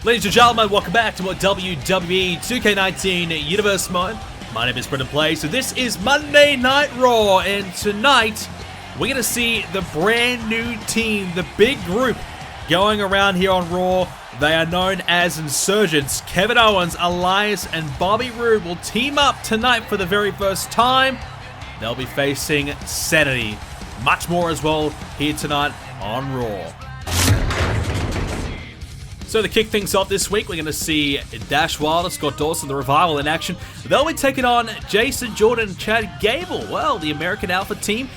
Ladies and gentlemen, welcome back to more WWE 2k19 Universe Mode. My name is BrendenPlayz, so this is Monday Night Raw, and tonight we're going to see the brand new team, the big group going around here on Raw. They are known as Insurgents. Kevin Owens, Elias, and Bobby Roode will team up tonight for the very first time. They'll be facing SAnitY. Much more as well here tonight on Raw. So to kick things off this week, we're going to see Dash Wilder, Scott Dawson, the Revival in action. They'll be taking on Jason Jordan and Chad Gable. Well, the American Alpha team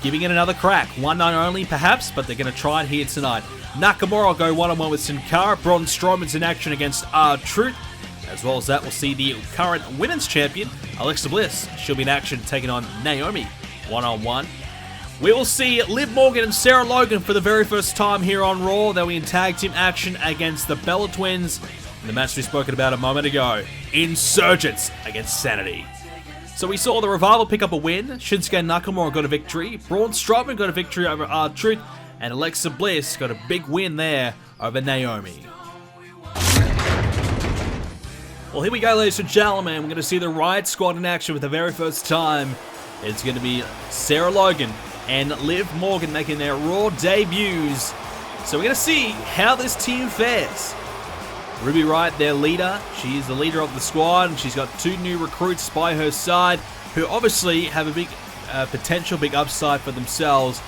giving it another crack. One night only, perhaps, but they're going to try it here tonight. Nakamura will go one-on-one with Sin Cara. Braun Strowman's in action against R-Truth. As well as that, we'll see the current women's champion, Alexa Bliss. She'll be in action taking on Naomi one-on-one. We will see Liv Morgan and Sarah Logan for the very first time here on Raw. They'll be in tag team action against the Bella Twins. The match we spoke about a moment ago, Insurgents against SAnitY. So we saw the Revival pick up a win. Shinsuke Nakamura got a victory. Braun Strowman got a victory over R-Truth. And Alexa Bliss got a big win there over Naomi. Well, here we go, ladies and gentlemen. We're going to see the Riott Squad in action for the very first time. It's going to be Sarah Logan and Liv Morgan making their Raw debuts. So we're going to see how this team fares. Ruby Riott, their leader. She is the leader of the squad, and she's got two new recruits by her side who obviously have a big potential, big upside for themselves.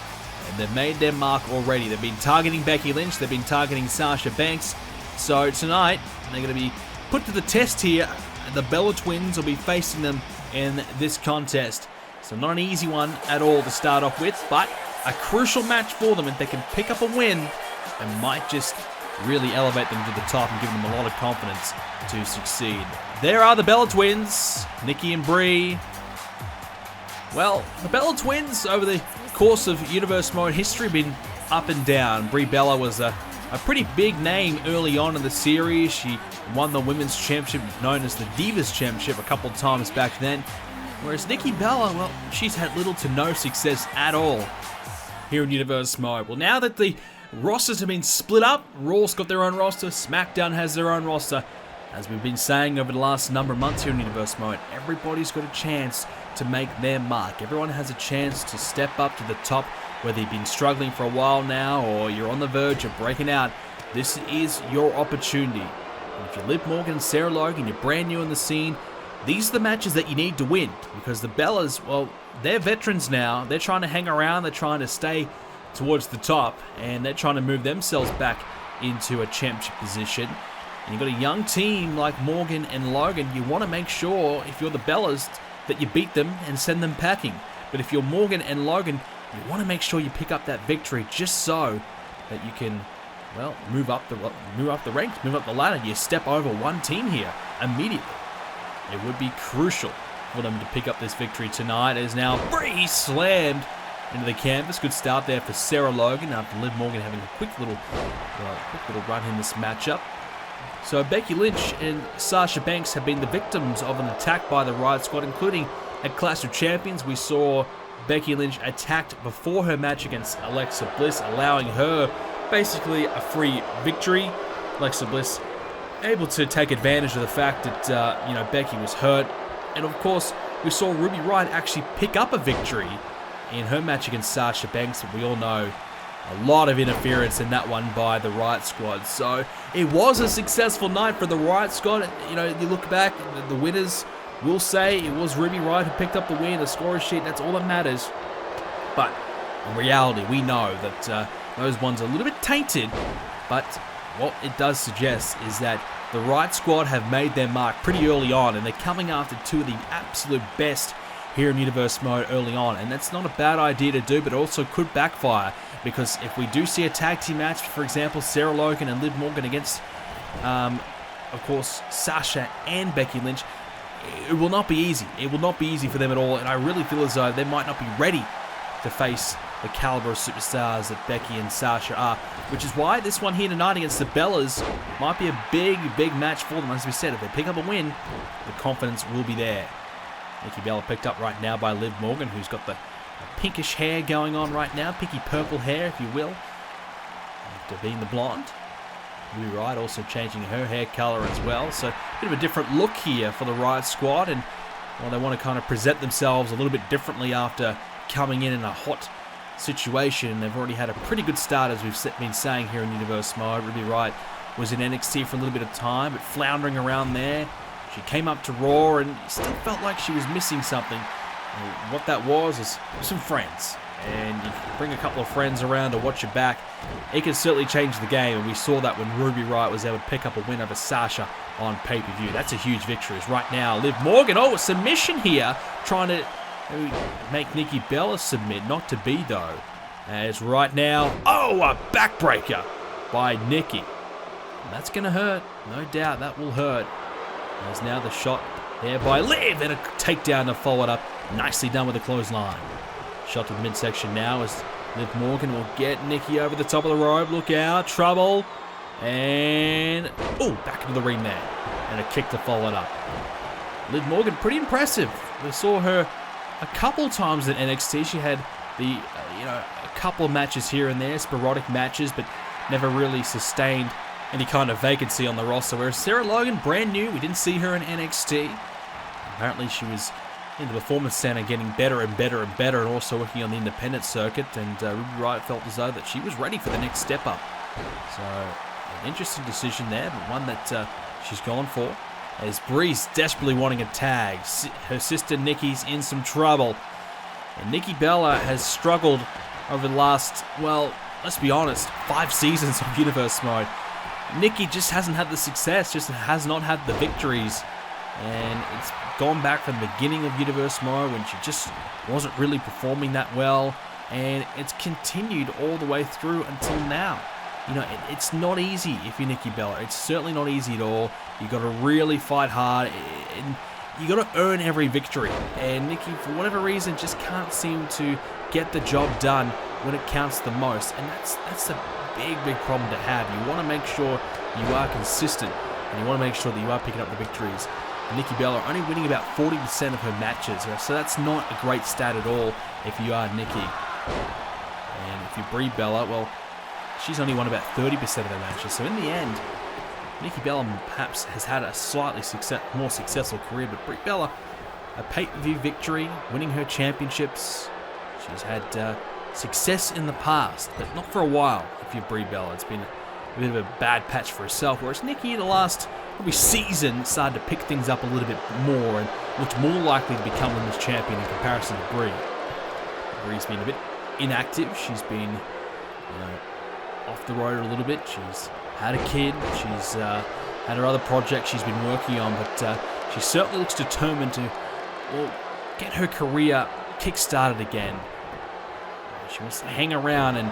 And they've made their mark already. They've been targeting Becky Lynch. They've been targeting Sasha Banks. So tonight, they're going to be put to the test here. The Bella Twins will be facing them in this contest. So not an easy one at all to start off with, but a crucial match for them. If they can pick up a win, it might just really elevate them to the top and give them a lot of confidence to succeed. There are the Bella Twins, Nikki and Brie. Well, the Bella Twins over the course of Universe Mode history have been up and down. Brie Bella was a pretty big name early on in the series. She won the Women's Championship, known as the Divas Championship, a couple of times back then. Whereas Nikki Bella, well, she's had little to no success at all here in Universe Mode. Well, now that the rosters have been split up, Raw's got their own roster, Smackdown has their own roster. As we've been saying over the last number of months here in Universe Mode, everybody's got a chance to make their mark. Everyone has a chance to step up to the top, whether you've been struggling for a while now or you're on the verge of breaking out. This is your opportunity. And if you're Liv Morgan and Sarah Logan, you're brand new in the scene, these are the matches that you need to win, because the Bellas, well, they're veterans now. They're trying to hang around. They're trying to stay towards the top, and they're trying to move themselves back into a championship position. And you've got a young team like Morgan and Logan. You want to make sure, if you're the Bellas, that you beat them and send them packing. But if you're Morgan and Logan, you want to make sure you pick up that victory just so that you can, well, move up the ranks, move up the ladder. You step over one team here immediately. It would be crucial for them to pick up this victory tonight, as now Brie slammed into the canvas. Good start there for Sarah Logan after Liv Morgan having a quick little run in this matchup. So Becky Lynch and Sasha Banks have been the victims of an attack by the Riott Squad, including at Clash of Champions. We saw Becky Lynch attacked before her match against Alexa Bliss, allowing her basically a free victory. Alexa Bliss able to take advantage of the fact that Becky was hurt, and of course we saw Ruby Riott actually pick up a victory in her match against Sasha Banks. But we all know a lot of interference in that one by the Riott Squad. So it was a successful night for the Riott Squad. You look back, the winners will say it was Ruby Riott who picked up the win. The scorer sheet, that's all that matters. But in reality, we know that those ones are a little bit tainted, but what it does suggest is that the Riott Squad have made their mark pretty early on, and they're coming after two of the absolute best here in Universe Mode early on. And that's not a bad idea to do, but also could backfire, because if we do see a tag team match, for example, Sarah Logan and Liv Morgan against, of course, Sasha and Becky Lynch, it will not be easy. It will not be easy for them at all, and I really feel as though they might not be ready to face the caliber of superstars that Becky and Sasha are, which is why this one here tonight against the Bellas might be a big, big match for them. As we said, if they pick up a win, the confidence will be there. Nikki Bella picked up right now by Liv Morgan, who's got the pinkish hair going on right now, pinky purple hair, if you will, after being the blonde. Riott also changing her hair color as well. So a bit of a different look here for the Riot Squad. And well, they want to kind of present themselves a little bit differently after coming in a hot situation. They've already had a pretty good start, as we've been saying here in Universe Mode. Ruby Riott was in NXT for a little bit of time, but floundering around there. She came up to Raw and still felt like she was missing something. And what that was some friends. And you can bring a couple of friends around to watch your back. It can certainly change the game, and we saw that when Ruby Riott was able to pick up a win over Sasha on pay-per-view. That's a huge victory. As right now, Liv Morgan, a submission here, trying to make Nikki Bella submit. Not to be, though. As right now, a backbreaker by Nikki. And that's going to hurt. No doubt that will hurt. There's now the shot there by Liv, and a takedown to follow it up. Nicely done with a clothesline. Shot to the midsection now as Liv Morgan will get Nikki over the top of the rope. Look out, trouble. And, back into the ring there. And a kick to follow it up. Liv Morgan, pretty impressive. We saw her a couple times in NXT. She had a couple of matches here and there, sporadic matches, but never really sustained any kind of vacancy on the roster. Whereas Sarah Logan, brand new. We didn't see her in NXT. Apparently she was in the Performance Center getting better and better and better, and also working on the independent circuit, and Ruby Riott felt as though that she was ready for the next step up. So, an interesting decision there, but one that she's gone for. As Bree's desperately wanting a tag. Her sister Nikki's in some trouble. And Nikki Bella has struggled over the last, well, let's be honest, 5 seasons of Universe Mode. Nikki just hasn't had the success, just has not had the victories. And it's gone back from the beginning of Universe Mode when she just wasn't really performing that well, and it's continued all the way through until now. It's not easy if you're Nikki Bella. It's certainly not easy at all. You've got to really fight hard, and you got to earn every victory. And Nikki, for whatever reason, just can't seem to get the job done when it counts the most, and that's a big problem to have. You want to make sure you are consistent, and you want to make sure that you are picking up the victories. Nikki Bella only winning about 40% of her matches, so that's not a great stat at all if you are Nikki. And if you Brie Bella, well, she's only won about 30% of her matches. So in the end, Nikki Bella perhaps has had a slightly more successful career, but Brie Bella, a pay-per-view victory, winning her championships. She's had success in the past, but not for a while if you're Brie Bella. It's been a bit of a bad patch for herself, whereas Nikki in the last probably season started to pick things up a little bit more and looked more likely to become Women's Champion in comparison to Brie. Brie's been a bit inactive. She's been off the road a little bit. She's had a kid. She's had her other projects she's been working on, but she certainly looks determined to get her career kick-started again. She wants to hang around and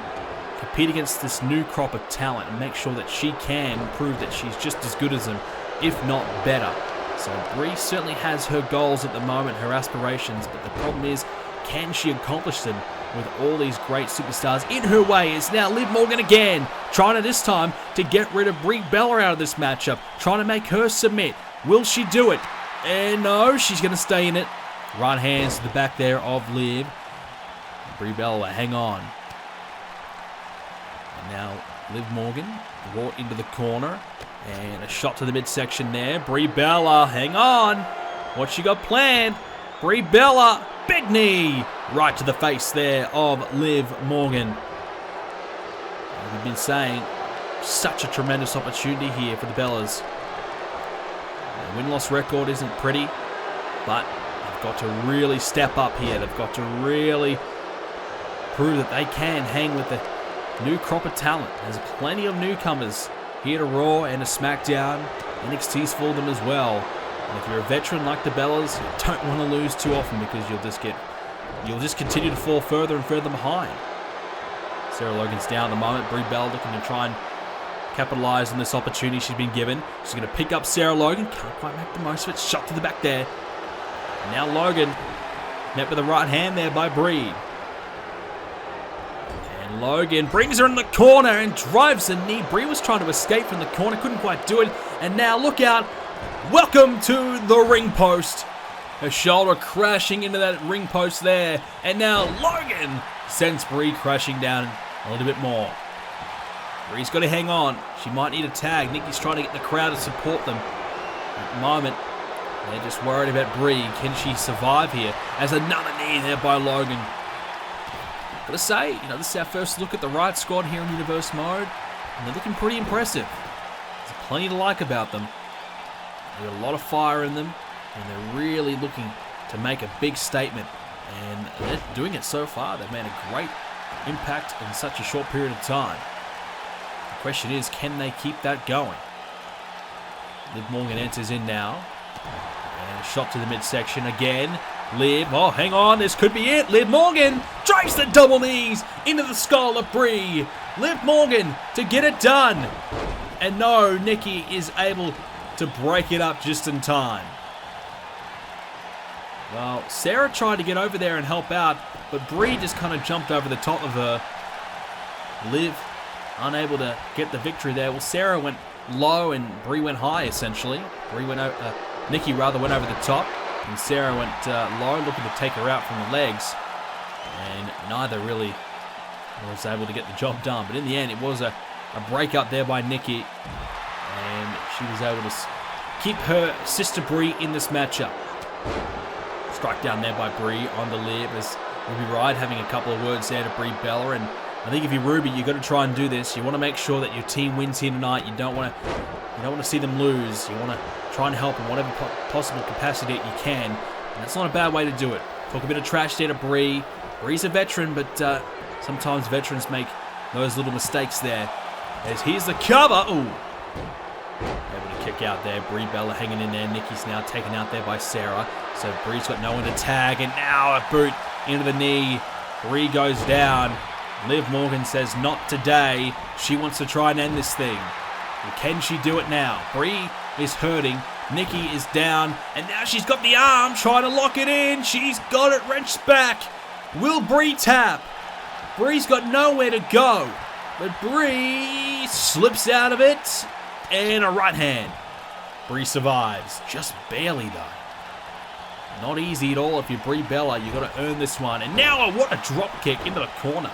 compete against this new crop of talent and make sure that she can prove that she's just as good as them, if not better. So Brie certainly has her goals at the moment, her aspirations, but the problem is, can she accomplish them with all these great superstars in her way? It's now Liv Morgan again, trying to this time to get rid of Brie Bella out of this matchup, trying to make her submit. Will she do it? And no, she's going to stay in it. Right hands to the back there of Liv. Brie Bella, hang on. And now Liv Morgan brought into the corner, and a shot to the midsection there. Brie Bella, hang on. What she got planned? Brie Bella, big knee, right to the face there of Liv Morgan. And we've been saying, such a tremendous opportunity here for the Bellas. Their win-loss record isn't pretty, but they've got to really step up here. They've got to really prove that they can hang with the new crop of talent. There's plenty of newcomers here to Raw and to Smackdown. NXT's full of them as well. And if you're a veteran like the Bellas, you don't want to lose too often, because you'll just continue to fall further and further behind. Sarah Logan's down at the moment. Brie Bella looking to try and capitalize on this opportunity she's been given. She's going to pick up Sarah Logan. Can't quite make the most of it. Shot to the back there. And now Logan met with the right hand there by Brie. And Logan brings her in the corner and drives the knee. Brie was trying to escape from the corner, couldn't quite do it. And now look out. Welcome to the ring post. Her shoulder crashing into that ring post there. And now Logan sends Brie crashing down a little bit more. Bree's got to hang on. She might need a tag. Nikki's trying to get the crowd to support them. At the moment, they're just worried about Bree. Can she survive here? As another knee there by Logan. Gotta say, this is our first look at the Riot Squad here in Universe Mode, and they're looking pretty impressive. There's plenty to like about them. They've got a lot of fire in them, and they're really looking to make a big statement. And they're doing it so far. They've made a great impact in such a short period of time. The question is, can they keep that going? Liv Morgan enters in now. And a shot to the midsection again. Liv, oh, hang on, this could be it. Liv Morgan drives the double knees into the skull of Bree. Liv Morgan to get it done. And no, Nikki is able to break it up just in time. Well, Sarah tried to get over there and help out, but Bree just kind of jumped over the top of her. Liv unable to get the victory there. Well, Sarah went low and Bree went high, essentially. Nikki rather went over the top, and Sarah went low, looking to take her out from the legs. And neither really was able to get the job done. But in the end, it was a break up there by Nikki, and she was able to keep her sister Bree in this matchup. Strike down there by Bree on the Liv, as Ruby Riott having a couple of words there to Brie Bella. And I think if you're Ruby, you've got to try and do this. You want to make sure that your team wins here tonight. You don't want to see them lose. You want to try and help in whatever possible capacity that you can. And that's not a bad way to do it. Talk a bit of trash there to Bree. Bree's a veteran, but sometimes veterans make those little mistakes there. As here's the cover. Ooh. Able to kick out there. Brie Bella hanging in there. Nikki's now taken out there by Sarah. So Bree's got no one to tag. And now a boot into the knee. Bree goes down. Liv Morgan says not today. She wants to try and end this thing. And can she do it now? Bree is hurting. Nikki is down. And now she's got the arm trying to lock it in. She's got it wrenched back. Will Bree tap? Bree's got nowhere to go. But Bree slips out of it. And a right hand. Bree survives. Just barely though. Not easy at all if you're Brie Bella. You've got to earn this one. And now what a drop kick into the corner.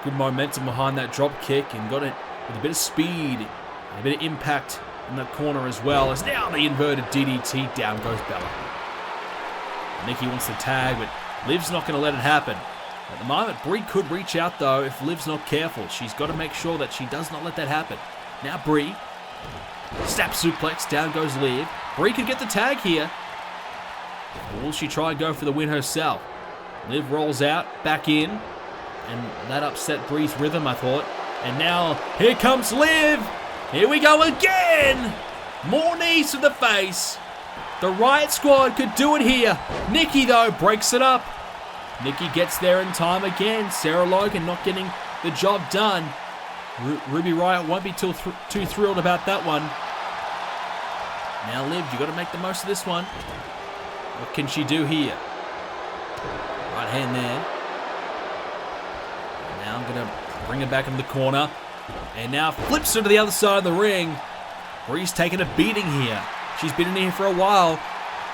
Good momentum behind that drop kick, and got it with a bit of speed and a bit of impact in the corner as well. As now the inverted DDT, down goes Bella. Nikki wants to tag, but Liv's not going to let it happen. At the moment, Bree could reach out though if Liv's not careful. She's got to make sure that she does not let that happen. Now Bree, snap suplex, down goes Liv. Bree could get the tag here. Or will she try and go for the win herself? Liv rolls out, back in, and that upset Bree's rhythm, I thought. And now, here comes Liv! Here we go again! More knees to the face. The Riot Squad could do it here. Nikki, though, breaks it up. Nikki gets there in time again. Sarah Logan not getting the job done. Ruby Riott won't be too thrilled about that one. Now, Liv, you got to make the most of this one. What can she do here? Right hand there. And now I'm going to bring her back in the corner. And now flips her to the other side of the ring. Bree's taking a beating here. She's been in here for a while.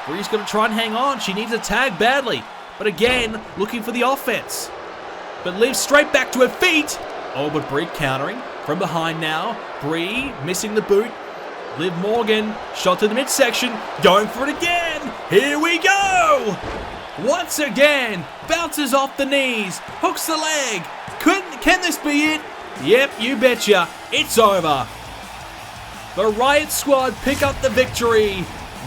Bree's going to try and hang on. She needs a tag badly. But again, looking for the offense. But Liv straight back to her feet. Oh, but Bree countering from behind now. Bree missing the boot. Liv Morgan, shot to the midsection, going for it again. Here we go. Once again, bounces off the knees, hooks the leg. Can this be it? Yep, you betcha. It's over. The Riot Squad pick up the victory.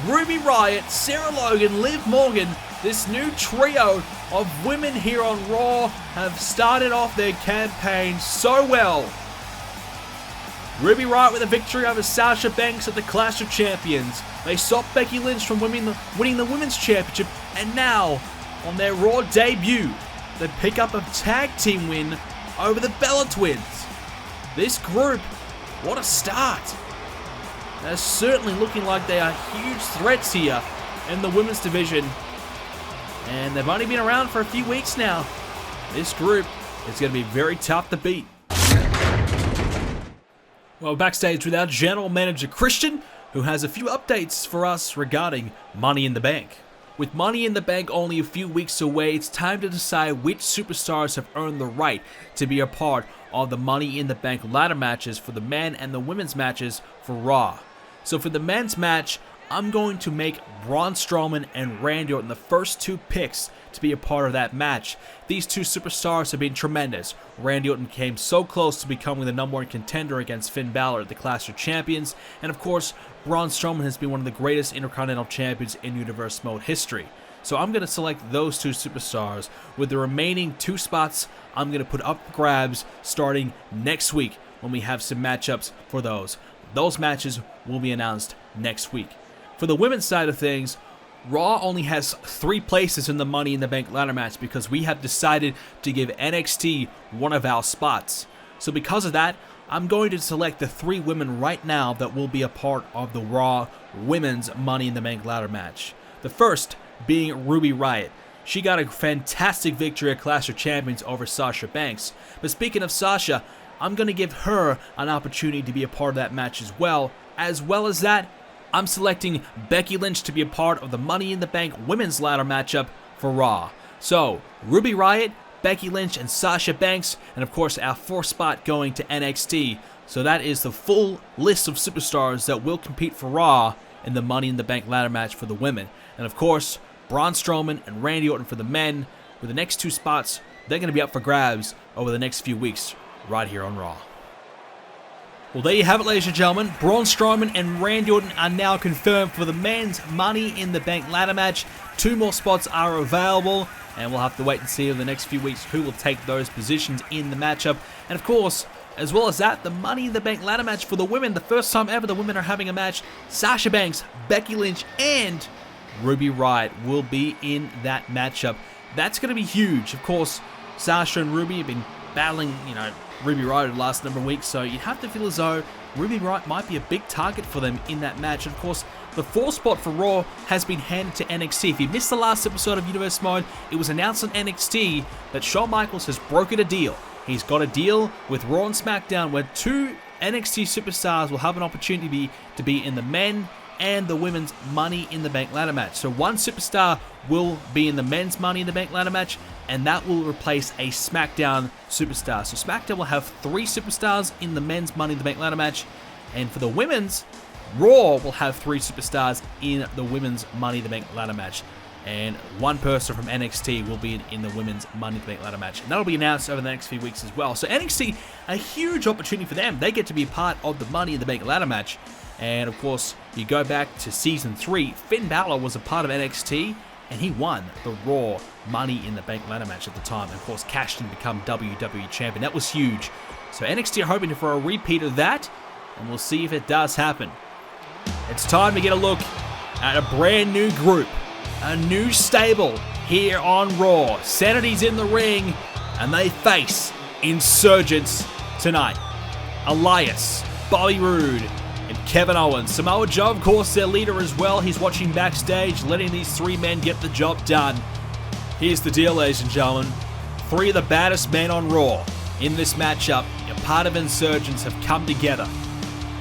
Ruby Riott, Sarah Logan, Liv Morgan, this new trio of women here on Raw have started off their campaign so well. Ruby Riott with a victory over Sasha Banks at the Clash of Champions. They stopped Becky Lynch from winning the Women's Championship, and now, on their Raw debut, they pick up a tag team win over the Bella Twins. This group, what a start. They're certainly looking like they are huge threats here in the women's division. And they've only been around for a few weeks now. This group is going to be very tough to beat. Well, backstage with our general manager Christian, who has a few updates for us regarding Money in the Bank. With Money in the Bank only a few weeks away, it's time to decide which superstars have earned the right to be a part of the Money in the Bank ladder matches for the men and the women's matches for Raw. So for the men's match, I'm going to make Braun Strowman and Randy Orton the first 2 picks to be a part of that match. These 2 superstars have been tremendous. Randy Orton came so close to becoming the #1 contender against Finn Balor at the Clash of Champions, and of course, Braun Strowman has been one of the greatest Intercontinental Champions in Universe Mode history. So I'm going to select those 2 superstars. With the remaining 2 spots, I'm going to put up for grabs starting next week when we have some matchups for those. Those matches will be announced next week. For the women's side of things, Raw only has 3 places in the Money in the Bank ladder match because we have decided to give NXT one of our spots. So because of that, I'm going to select the 3 women right now that will be a part of the Raw Women's Money in the Bank ladder match. The first being Ruby Riott. She got a fantastic victory at Clash of Champions over Sasha Banks. But speaking of Sasha, I'm going to give her an opportunity to be a part of that match as well. As well as that, I'm selecting Becky Lynch to be a part of the Money in the Bank women's ladder matchup for Raw. So, Ruby Riott, Becky Lynch, and Sasha Banks, and of course our 4th spot going to NXT. So that is the full list of superstars that will compete for Raw in the Money in the Bank ladder match for the women. And of course, Braun Strowman and Randy Orton for the men. With the next 2 spots, they're going to be up for grabs over the next few weeks right here on Raw. Well, there you have it, ladies and gentlemen. Braun Strowman and Randy Orton are now confirmed for the men's Money in the Bank ladder match. 2 more spots are available, and we'll have to wait and see over the next few weeks who will take those positions in the matchup. And of course, as well as that, the Money in the Bank ladder match for the women. The first time ever the women are having a match. Sasha Banks, Becky Lynch, and Ruby Riott will be in that matchup. That's going to be huge. Of course, Sasha and Ruby have been battling, Ruby Riott the last number of weeks, so you have to feel as though Ruby Riott might be a big target for them in that match. And of course, the 4th spot for Raw has been handed to NXT. If you missed the last episode of Universe Mode, it was announced on NXT that Shawn Michaels has brokered a deal. He's got a deal with Raw and SmackDown where 2 NXT superstars will have an opportunity to be in the men and the women's Money in the Bank ladder match. So 1 superstar will be in the men's Money in the Bank ladder match, and that will replace a SmackDown superstar. So SmackDown will have 3 superstars in the men's Money in the Bank ladder match, and for the women's, Raw will have 3 superstars in the women's Money in the Bank ladder match. And 1 person from NXT will be in the women's Money in the Bank ladder match. And that'll be announced over the next few weeks as well. So NXT, a huge opportunity for them. They get to be a part of the Money in the Bank ladder match. And of course, you go back to Season 3, Finn Balor was a part of NXT, and he won the Raw Money in the Bank ladder match at the time. And of course, cashed in to become WWE Champion. That was huge. So NXT are hoping for a repeat of that, and we'll see if it does happen. It's time to get a look at a brand new group, a new stable here on Raw. SAnitY's in the ring, and they face Insurgents tonight. Elias, Bobby Roode, and Kevin Owens. Samoa Joe, of course, their leader as well. He's watching backstage, letting these 3 men get the job done. Here's the deal, ladies and gentlemen. 3 of the baddest men on Raw in this matchup, a part of Insurgents, have come together.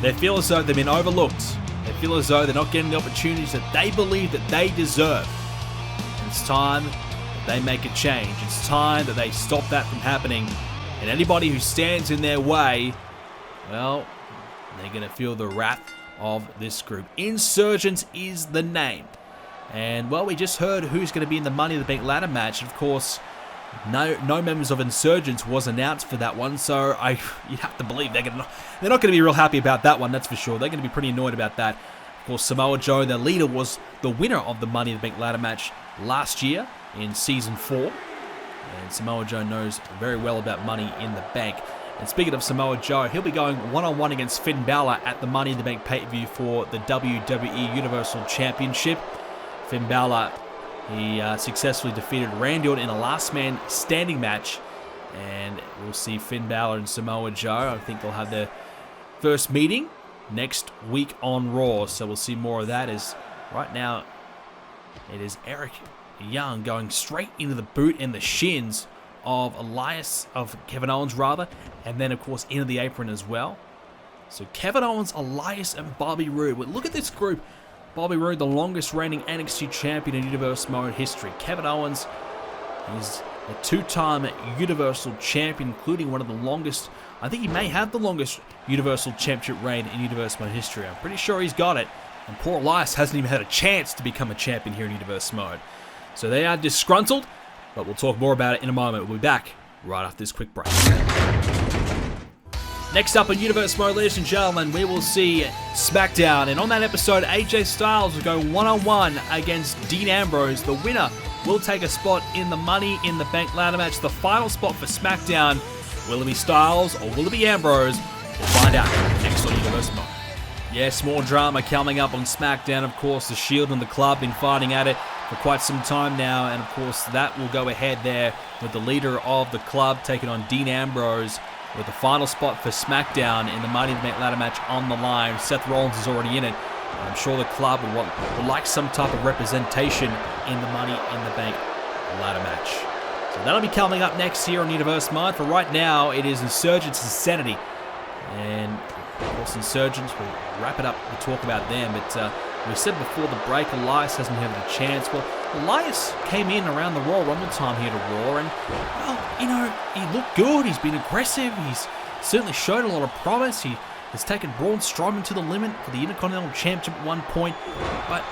They feel as though they've been overlooked. They feel as though they're not getting the opportunities that they believe that they deserve. And it's time that they make a change. It's time that they stop that from happening. And anybody who stands in their way, well, they're going to feel the wrath of this group. Insurgents is the name. And, well, we just heard who's going to be in the Money in the Bank ladder match. And of course, no members of Insurgents was announced for that one. So you'd have to believe they're not going to be real happy about that one, that's for sure. They're going to be pretty annoyed about that. Of course, Samoa Joe, their leader, was the winner of the Money in the Bank ladder match last year in Season 4. And Samoa Joe knows very well about Money in the Bank. And speaking of Samoa Joe, he'll be going one-on-one against Finn Balor at the Money in the Bank pay-per-view for the WWE Universal Championship. Finn Balor, he successfully defeated Randy Orton in a last man standing match. And we'll see Finn Balor and Samoa Joe. I think they'll have their first meeting next week on Raw. So we'll see more of that, as right now it is Eric Young going straight into the boot and the shins of Kevin Owens rather, and then of course into the apron as well. So Kevin Owens, Elias, and Bobby Roode. Well, look at this group. Bobby Roode, the longest reigning NXT champion in Universe Mode history. Kevin Owens is a 2-time Universal Champion, including one of the longest, I think he may have the longest Universal Championship reign in Universe Mode history. I'm pretty sure he's got it. And poor Elias hasn't even had a chance to become a champion here in Universe Mode. So they are disgruntled, but we'll talk more about it in a moment. We'll be back right after this quick break. Next up in Universe Mode, ladies and gentlemen, we will see Smackdown. And on that episode, AJ Styles will go one-on-one against Dean Ambrose. The winner will take a spot in the Money in the Bank ladder match. The final spot for Smackdown. Will it be Styles or will it be Ambrose? We'll find out next on Universe Mode. Yes, more drama coming up on SmackDown. Of course, the Shield and the Club been fighting at it for quite some time now. And of course, that will go ahead there with the leader of the club taking on Dean Ambrose with the final spot for SmackDown in the Money in the Bank ladder match on the line. Seth Rollins is already in it. I'm sure the club would like some type of representation in the Money in the Bank ladder match. So that'll be coming up next here on Universe Mode. For right now, it is Insurgents and SAnitY. And of course, Insurgents, we'll wrap it up, we'll talk about them. But we said before the break, Elias hasn't had a chance. Well, Elias came in around the Royal Rumble time here to Raw. And, well, you know, he looked good. He's been aggressive. He's certainly showed a lot of promise. He has taken Braun Strowman to the limit for the Intercontinental Championship at one point. But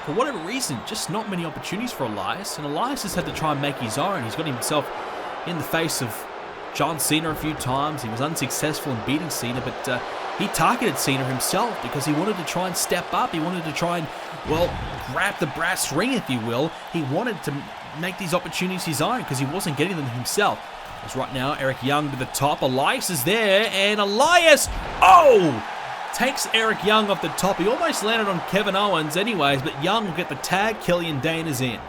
for whatever reason, just not many opportunities for Elias. And Elias has had to try and make his own. He's got himself in the face of John Cena a few times. He was unsuccessful in beating Cena, but he targeted Cena himself because he wanted to try and step up. He wanted to try and, well, grab the brass ring, if you will. He wanted to make these opportunities his own because he wasn't getting them himself. As right now, Eric Young to the top. Elias is there, and Elias, takes Eric Young off the top. He almost landed on Kevin Owens anyways, but Young will get the tag. Killian Dane is in.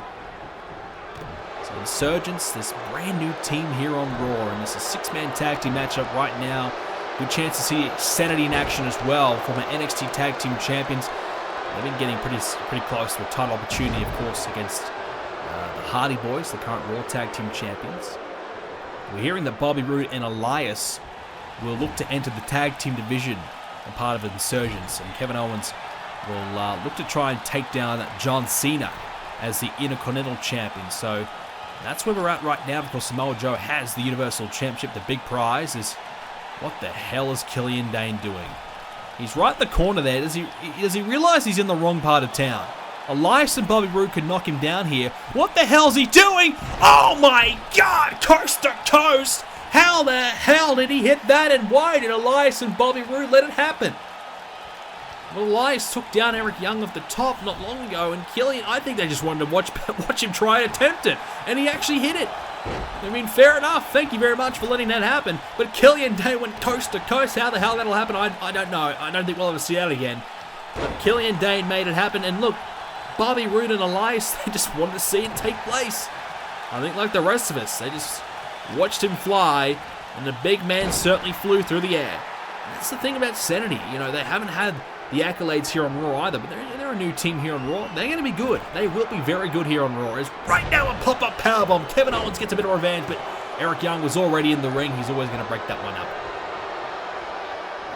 So Insurgents, this brand new team here on Raw, and this is a 6-man tag team matchup right now. Good chance to see SAnitY in action as well, former NXT Tag Team Champions. They've been getting pretty close to a title opportunity, of course, against the Hardy Boys, the current Raw Tag Team Champions. We're hearing that Bobby Roode and Elias will look to enter the tag team division and part of Insurgents, and Kevin Owens will look to try and take down John Cena as the Intercontinental Champion. So that's where we're at right now, because Samoa Joe has the Universal Championship. The big prize is, what the hell is Killian Dane doing? He's right in the corner there. Does he realize he's in the wrong part of town? Elias and Bobby Roode could knock him down here. What the hell's he doing? Oh my God, coast to coast. How the hell did he hit that, and why did Elias and Bobby Roode let it happen? Well, Elias took down Eric Young off the top not long ago, and Killian, I think they just wanted to watch him try and attempt it, and he actually hit it. I mean, fair enough. Thank you very much for letting that happen. But Killian Dane went coast to coast. How the hell that'll happen, I don't know. I don't think we'll ever see that again. But Killian Dane made it happen, and look, Bobby Roode and Elias, they just wanted to see it take place. I think like the rest of us, they just watched him fly, and the big man certainly flew through the air. And that's the thing about SAnitY. You know, they haven't had the accolades here on Raw either, but they're a new team here on Raw. They're going to be good. They will be very good here on Raw. As right now, a pop-up powerbomb. Kevin Owens gets a bit of revenge, but Eric Young was already in the ring. He's always going to break that one up.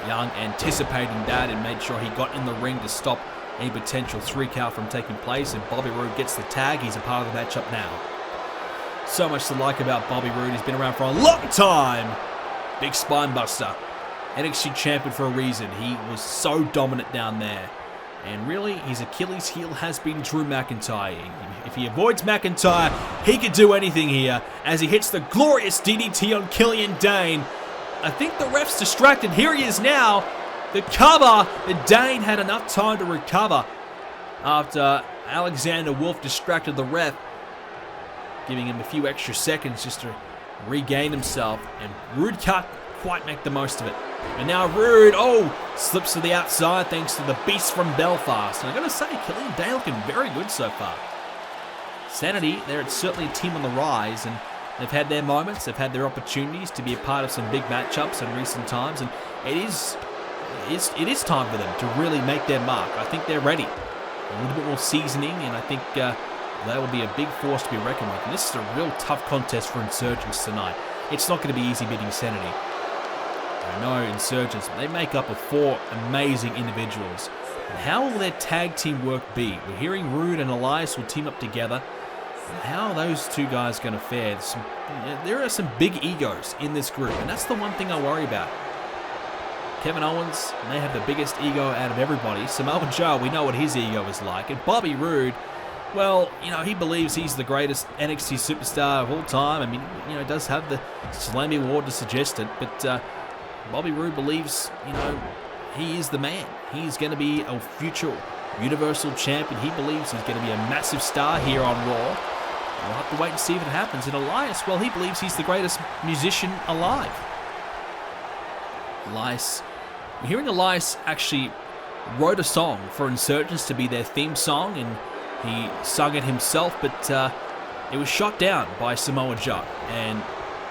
Young anticipating that and made sure he got in the ring to stop any potential 3-count from taking place, and Bobby Roode gets the tag. He's a part of the matchup now. So much to like about Bobby Roode. He's been around for a long time. Big spine buster. NXT champion for a reason. He was so dominant down there. And really, his Achilles heel has been Drew McIntyre. If he avoids McIntyre, he could do anything here as he hits the glorious DDT on Killian Dane. I think the ref's distracted. Here he is now. The cover. But Dane had enough time to recover after Alexander Wolf distracted the ref, giving him a few extra seconds just to regain himself. And Roode can't quite make the most of it. And now Roode, slips to the outside thanks to the beast from Belfast. And I gotta say, Killian Dane looking very good so far. SAnitY, they're certainly a team on the rise, and they've had their moments, they've had their opportunities to be a part of some big matchups in recent times, and it is time for them to really make their mark. I think they're ready. A little bit more seasoning, and I think they will be a big force to be reckoned with. And this is a real tough contest for Insurgents tonight. It's not going to be easy beating SAnitY. I know Insurgents, they make up of 4 amazing individuals. And how will their tag team work be? We're hearing Rude and Elias will team up together. And how are those 2 guys going to fare? There are some big egos in this group, and that's the one thing I worry about. Kevin Owens may have the biggest ego out of everybody. Samoa Joe, we know what his ego is like. And Bobby Roode, well, you know, he believes he's the greatest NXT superstar of all time. I mean, you know, does have the Slammy Award to suggest it, but Bobby Roode believes, you know, he is the man. He's going to be a future Universal Champion. He believes he's going to be a massive star here on Raw. We'll have to wait and see if it happens. And Elias, well, he believes he's the greatest musician alive. Elias, we're hearing Elias actually wrote a song for Insurgents to be their theme song, and he sung it himself, but it was shot down by Samoa Joe and,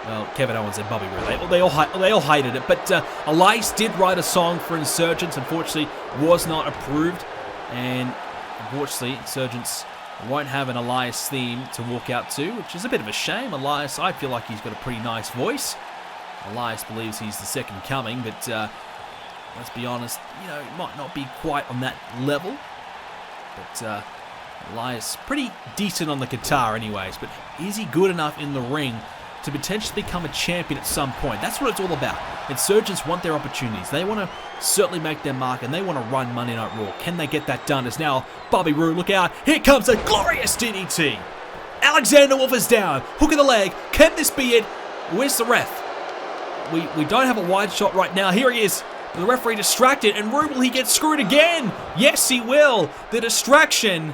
well, Kevin Owens and Bobby Roode. They all hated it, but Elias did write a song for Insurgents. Unfortunately, was not approved, and unfortunately, Insurgents won't have an Elias theme to walk out to, which is a bit of a shame. Elias, I feel like he's got a pretty nice voice. Elias believes he's the second coming, but let's be honest, you know, it might not be quite on that level. But Elias, pretty decent on the guitar anyways, but is he good enough in the ring to potentially become a champion at some point? That's what it's all about. Insurgents want their opportunities. They want to certainly make their mark, and they want to run Monday Night Raw. Can they get that done? As now, Bobby Roode, look out. Here comes a glorious DDT. Alexander Wolf is down. Hook of the leg. Can this be it? Where's the ref? We don't have a wide shot right now. Here he is. The referee distracted, and Roode, will he get screwed again? Yes, he will. The distraction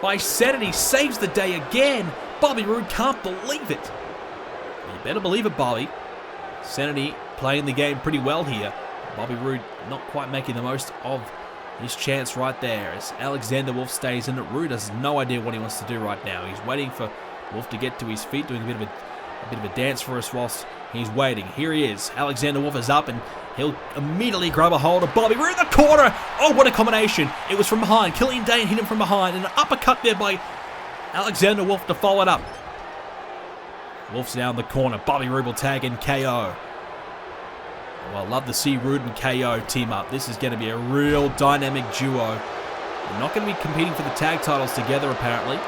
by SAnitY saves the day again. Bobby Roode can't believe it. You better believe it, Bobby. SAnitY playing the game pretty well here. Bobby Roode not quite making the most of his chance right there as Alexander Wolf stays in it. Roode has no idea what he wants to do right now. He's waiting for Wolf to get to his feet, doing a bit of a dance for us whilst he's waiting. Here he is. Alexander Wolf is up, and he'll immediately grab a hold of Bobby Roode in the corner. Oh, what a combination. It was from behind. Killian Dane hit him from behind, and an uppercut there by Alexander Wolf to follow it up. Wolf's down the corner. Bobby Roode will tag in KO. Well, I'd love to see Roode and KO team up. This is going to be a real dynamic duo. They're not going to be competing for the tag titles together, apparently.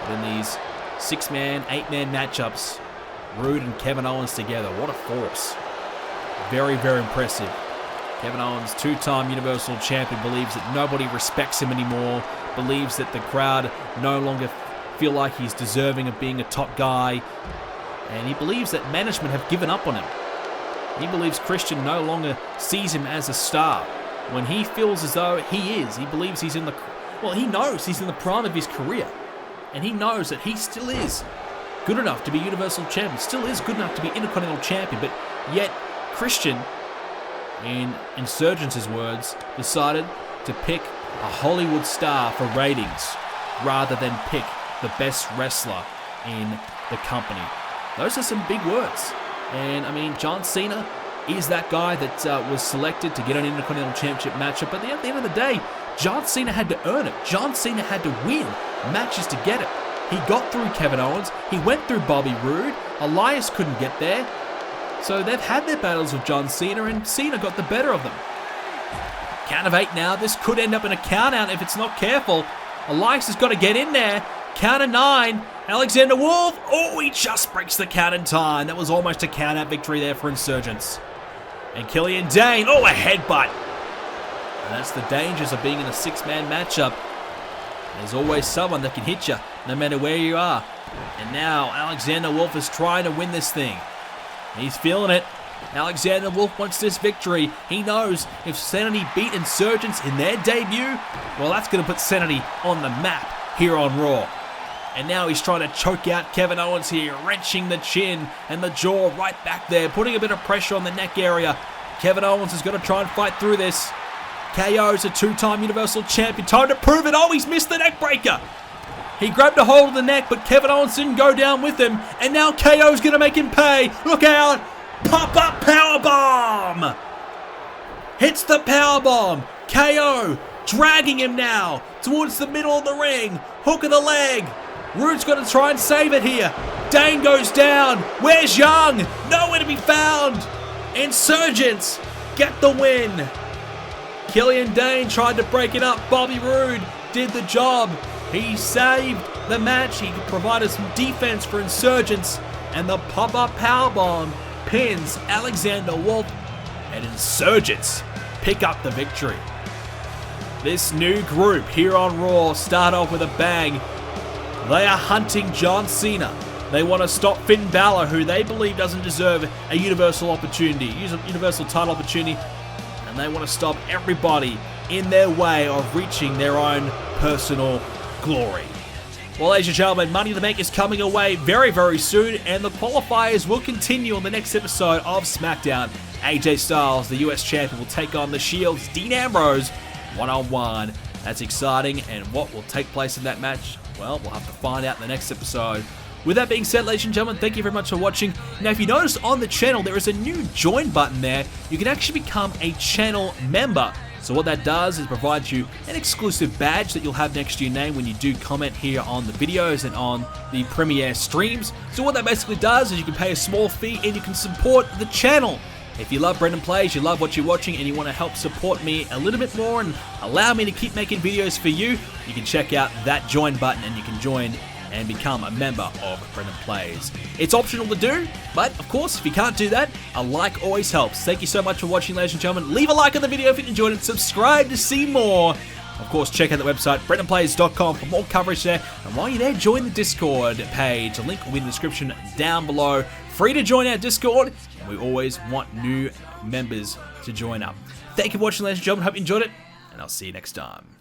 But in these 6-man, 8-man matchups, Roode and Kevin Owens together. What a force. Very, very impressive. Kevin Owens, 2-time Universal Champion, believes that nobody respects him anymore, believes that the crowd no longer feel like he's deserving of being a top guy, and he believes that management have given up on him. He believes Christian no longer sees him as a star, when he feels as though he is. He believes he's in the... Well, he knows he's in the prime of his career, and he knows that he still is good enough to be Universal Champion, still is good enough to be Intercontinental Champion, but yet Christian, in Insurgents' words, decided to pick a Hollywood star for ratings rather than pick the best wrestler in the company. Those are some big words. And, I mean, John Cena is that guy that was selected to get an Intercontinental Championship matchup, but at the end of the day, John Cena had to earn it. John Cena had to win matches to get it. He got through Kevin Owens. He went through Bobby Roode. Elias couldn't get there. So they've had their battles with John Cena, and Cena got the better of them. Count of 8 now. This could end up in a count-out if it's not careful. Elias has got to get in there. Count of 9. Alexander Wolf. Oh, he just breaks the count in time. That was almost a count-out victory there for Insurgents. And Killian Dane. Oh, a headbutt. And that's the dangers of being in a 6-man matchup. There's always someone that can hit you, no matter where you are. And now Alexander Wolf is trying to win this thing. He's feeling it. Alexander Wolf wants this victory. He knows if SAnitY beat Insurgents in their debut, well, that's going to put SAnitY on the map here on Raw. And now he's trying to choke out Kevin Owens here, wrenching the chin and the jaw right back there, putting a bit of pressure on the neck area. Kevin Owens has got to try and fight through this. KO's a 2-time Universal Champion. Time to prove it. Oh, he's missed the neck breaker. He grabbed a hold of the neck, but Kevin Owens didn't go down with him. And now KO's going to make him pay. Look out. Pop-up powerbomb. Hits the powerbomb. KO dragging him now towards the middle of the ring. Hook of the leg. Roode's got to try and save it here. Dane goes down. Where's Young? Nowhere to be found. Insurgents get the win. Killian Dane tried to break it up. Bobby Roode did the job. He saved the match. He provided some defense for Insurgents. And the pop-up powerbomb pins Alexander Wolf. And Insurgents pick up the victory. This new group here on Raw start off with a bang. They are hunting John Cena. They want to stop Finn Balor, who they believe doesn't deserve a universal opportunity, universal title opportunity. And they want to stop everybody in their way of reaching their own personal glory. Well, ladies and gentlemen, Money in the Bank is coming away very, very soon, and the qualifiers will continue on the next episode of Smackdown. AJ Styles, the US champion, will take on the Shield's Dean Ambrose one-on-one. That's exciting, and what will take place in that match? Well, we'll have to find out in the next episode. With that being said, ladies and gentlemen, thank you very much for watching. Now, if you notice on the channel, there is a new join button there. You can actually become a channel member. So what that does is provides you an exclusive badge that you'll have next to your name when you do comment here on the videos and on the premiere streams. So what that basically does is you can pay a small fee and you can support the channel. If you love BrendenPlayz, you love what you're watching, and you want to help support me a little bit more and allow me to keep making videos for you, you can check out that join button and you can join and become a member of BrendenPlayz. It's optional to do, but of course, if you can't do that, a like always helps. Thank you so much for watching, ladies and gentlemen. Leave a like on the video if you enjoyed it. Subscribe to see more. Of course, check out the website, BrendenPlayz.com, for more coverage there. And while you're there, join the Discord page. A link will be in the description down below. Free to join our Discord, and we always want new members to join up. Thank you for watching, ladies and gentlemen. Hope you enjoyed it, and I'll see you next time.